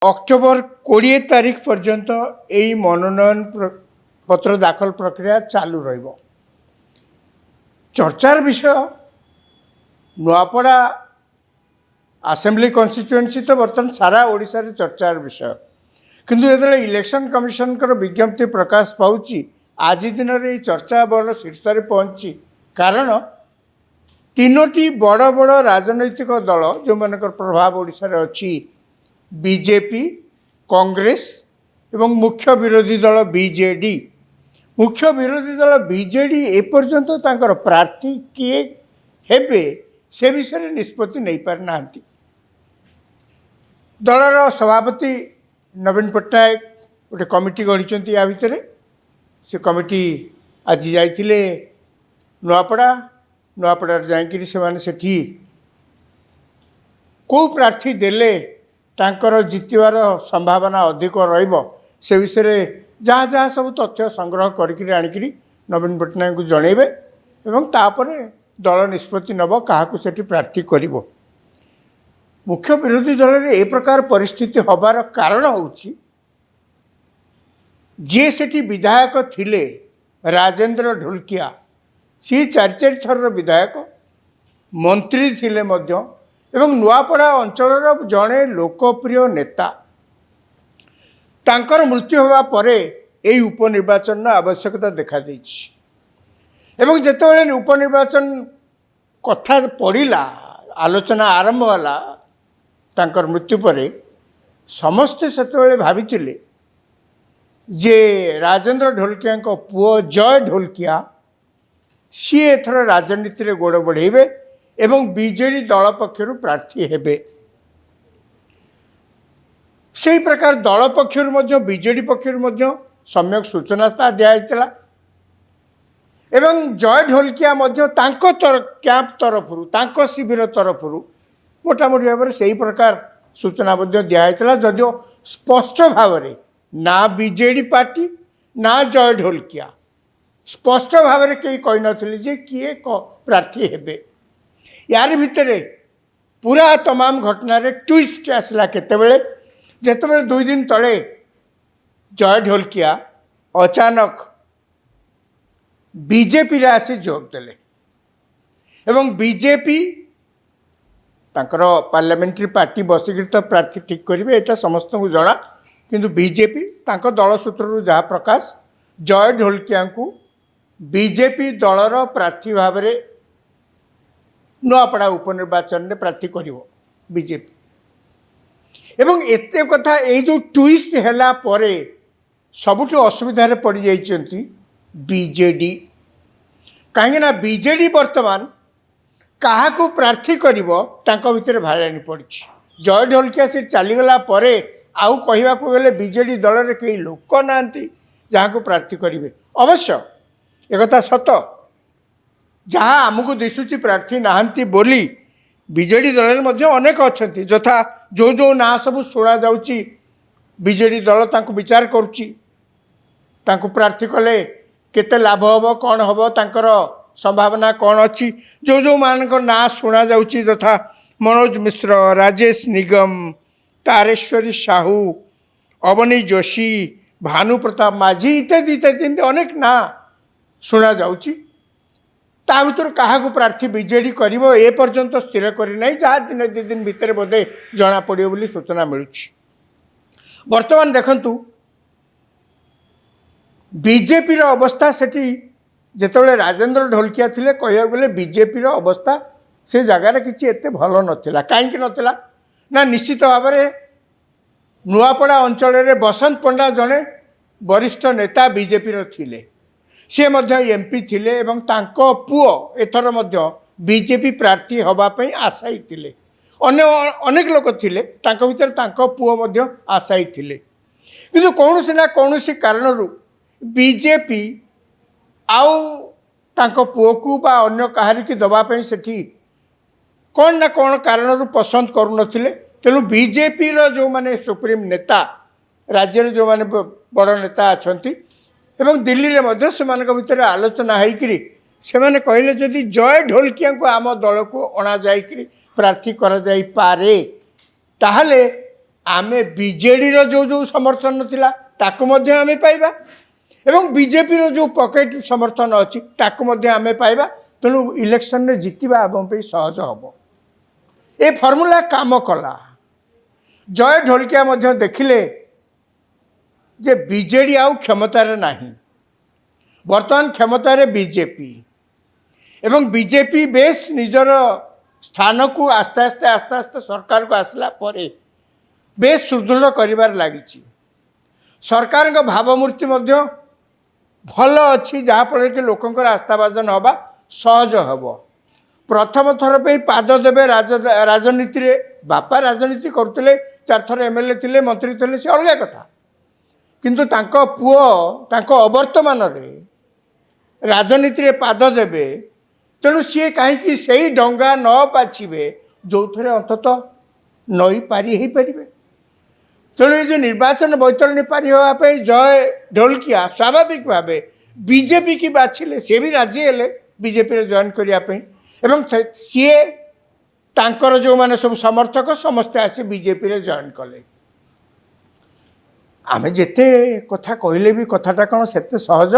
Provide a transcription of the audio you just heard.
October 20 तारीख पर्यंत यही मनोनयन पत्र दाखल प्रक्रिया चालू रहिबो। चर्चार विषय नुआपड़ा आसेम्बली कन्स्टिट्युएन्सी तो बर्तमान सारा ओडिशा रे चर्चार विषय, किंतु जेतले इलेक्शन कमिशन कर विज्ञप्ति प्रकाश पाउची आज दिन रे चर्चा बड़ शीर्ष रे पहुंची। कारण तीनोटी बड़ बड़ राजनैतिक दल जो मानकर प्रभाव ओडिशा रे अछि, बीजेपी, कांग्रेस एवं मुख्य विरोधी दल बीजेडी। मुख्य विरोधी दल बीजेडी एपर्यंत तांकर प्रार्थी किए हेबे से विषय निष्पत्ति नहीं पार नांती। दलर सभापति नवीन पट्टनायक गोटे कमिटी गढ़ी या भितर से कमिटी आज जाइए नुआपड़ा जाकि से कौ प्रार्थी देले तांकर जितवार संभावना अधिक रहिबो से विषय जहाँ जहाँ सब तथ्य संग्रह करी आणिकी नवीन पट्टनायक को जनइबे एवं तापर दल निष्पत्ति नब क्या प्रार्थी करिबो। मुख्य विरोधी दल रे ए प्रकार परिस्थिति हबार कारण होउछि जे सेठी विधायक थिले राजेंद्र ढोलकिया, सी चार थर विधायक मंत्री थिले मध्य एवं नुआपड़ा अंचल जड़े लोकप्रिय नेता। तांकर मृत्यु होगा परे यही उपनिर्वाचन आवश्यकता देखा देछि एवं जेतेबेले उपनिर्वाचन कथा पड़िला आलोचना आरंभ होला तांकर मृत्यु परे समस्ते सेतेबेले भाबिथिले जे राजेंद्र ढोलकिया पुओ जय ढोलकिया सी एथर राजनीति रे गोड़ बढ़ेबे एवं बीजेडी दल पक्षर प्रार्थी हेबे। से प्रकार दल पक्षर बीजेडी पक्षर सम्यक सूचना दिया एवं जय ढोलकिया कैंप तरफ शिविर तरफ मोटामोटी भाव में से प्रकार सूचना दिया जदिव स्पष्ट भाव में ना बीजेडी पार्टी ना जय ढोलकिया स्पष्ट भाव में कहीं कही नथिले जे किए प्रार्थी हेबे। यार भितर पूरा तमाम घटना रे ट्विस्ट आसला केतेबेले जेतेबेले 2 दिन तले जय ढोलकिया अचानक बीजेपी रे आसी जोग देले एवं बीजेपी तांकर पार्लियामेंट्री पार्टी बसिकृत प्रार्थी ठीक करिवे एटा समस्त को जणा, किंतु बीजेपी तांकर दल सूत्रु जहाँ प्रकाश जय ढोलकिया को बीजेपी दलर प्रार्थी भाव में नुआपड़ा उपनिर्वाचन में प्रार्थी करिवो बीजेपी एवं एते कथा ए जो ट्विस्ट हैला परे सबुठ असुविधा पड़ जाइछंती बीजेडी। कहीं ना बीजेडी वर्तमान काहाकू प्रार्थी करिवो तांको भितर भालानी पड़ी। जय ढोलकिया से चलीगला परे आउ कहवा गले बीजेडी दल रे कई लोक नांती जहाँ को प्रार्थी करिवे। अवश्य एक सत जहाँ आमको दिशुची प्रार्थी नाहंती बोली बीजेडी दल में अनेक अच्छा यथा जो जो ना सब शुणा जाउची बीजेडी दल तांको विचार करुच्ची तांको प्रार्थी कले केते लाभ हम कौन हम तांकर संभावना कौन अच्छी जो जो मान ना शुणा जाउची तथा मनोज मिश्र, राजेश निगम, तारेश्वरी साहू, अवनी जोशी, भानु प्रताप माझी इत्यादि इत्यादि अनेक ना शुणा जाउची। ता भर क्या प्रार्थी बीजेडी करिवो ए पर्यंत स्थिर करना जहाँ दिन 2 दिन भितर बोधे जना पड़ो बोली सूचना मिलूँ। वर्तमान देखंतु बीजेपी रो अवस्था सेठी जेतेबेले राजेंद्र ढोलकिया थिले कहया गले बीजेपी रो अवस्था से जगार किछि एते भलो नथिला। काहेकि नथिला ना निश्चित भाव में नुआपड़ा अंचल रे बसंत पंडा जड़े वरिष्ठ नेता बीजेपी रो थिले, सी एमपी थिले एवं तांको पुओ एथर मध्य बीजेपी प्रार्थी हवापाई आशायी थिले। अनेक लोक थिले तांको भितर तांको पुओ मध्य आशायी थिले, किंतु कौनसी ना कौनसी कारणरू बीजेपी आउ तांको पुओ को बा अन्य कहारी की दबापाई सेठी कौन ना कौन कारणरू पसंद करू नथिले। तेणु बीजेपी रो जो माने सुप्रीम नेता राज्य रे जो माने बड़ नेता अछंती एवं दिल्ली रे मध्य सेमान भितर आलोचना होइकरी सेमाने कहले जदि जय ढोलकिया को आम दल को अणा जाइकरी प्रार्थी करा जाई पारे ताहले आमे बीजेडी जो जो समर्थन थिला ताकू मध्य आमे पाइबा एवं बीजेपी जो पॉकेट समर्थन अच्छी ताकू मध्य आमे पाइबा तेणु इलेक्शन रे जितवा आम पे सहज हम ए फर्मूला काम कला जय ढोलकिया मध्य देखिले जे बीजेडी आउ क्षमतार नाही वर्तमान क्षमतार बीजेपी एवं बीजेपी बेस निजर स्थान को आस्ते आस्ते आस्ते आस्ते सरकार को आसला परे बेस सुदृढ़ करिवार लागिछि सरकार का भावमूर्ति मध्य भल अच्छी जहाँफल कि लोकंर आस्थाभाजन हवा सहज हम प्रथम थर पे पाद देवे राजनीति रे बापा राजनीति करते 4 थर एमएलए थे मंत्री थे से अलग कथा किंतु तांको पुओ तांको अवर्तमान रे राजनीति रे पाद देवे तेणु सी कहीं से डंगा न बाछिबे जो थे अंततः नई पारी हो पारे तेणु ये जो निर्वाचन बैतरणी पारी होगापी जय ढोलकिया स्वाभाविक भाव बीजेपी की बाछिले सी भी राजी हेले बीजेपी रे जॉइन करने एवं सी तांकर जो माने सब समर्थक समस्ते आसी बीजेपी रे जॉइन कले आमे जेते कथा कहले भी कथाटा कौन से सहज